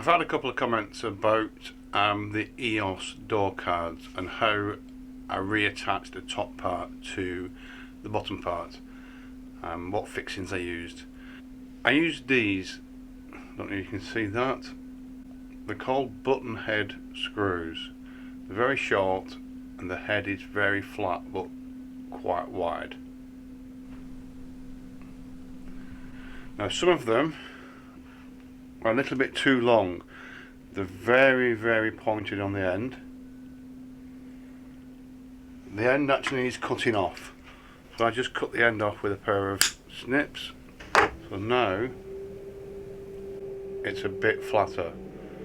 I've had a couple of comments about the EOS door cards and how I reattach the top part to the bottom part, what fixings I used. I used these, don't know if you can see that, they're called button head screws. They're very short and the head is very flat but quite wide. Now some of them are a little bit too long. They're very pointed on the end. The end actually needs cutting off, so I just cut the end off with a pair of snips. So now it's a bit flatter.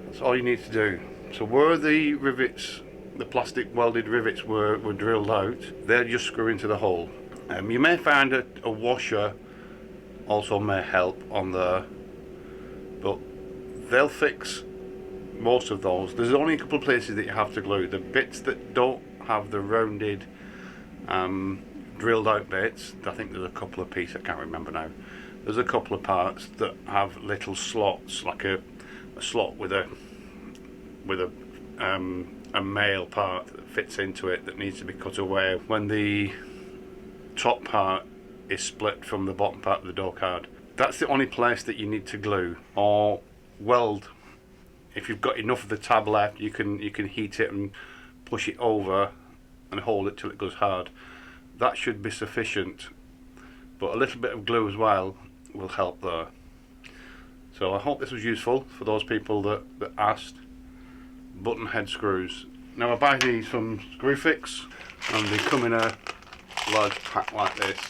That's all you need to do. So where the rivets, the plastic welded rivets were drilled out, they'll just screw into the hole. You may find a washer also may help on there, but they'll fix most of those. There's only a couple of places that you have to glue. The bits that don't have the rounded drilled out bits, I think there's a couple of pieces, I can't remember now. There's a couple of parts that have little slots, like a slot with a male part that fits into it that needs to be cut away when the top part is split from the bottom part of the door card. That's the only place that you need to glue or weld. If you've got enough of the tab left, you can heat it and push it over and hold it till it goes hard. That should be sufficient, but a little bit of glue as well will help there. So I hope this was useful for those people that asked. Button head screws. Now I buy these from Screwfix and they come in a large pack like this.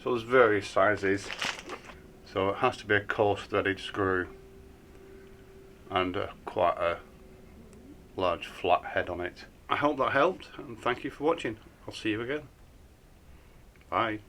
So there's various sizes. So it has to be a coarse threaded screw and quite a large flat head on it. I hope that helped and thank you for watching. I'll see you again. Bye.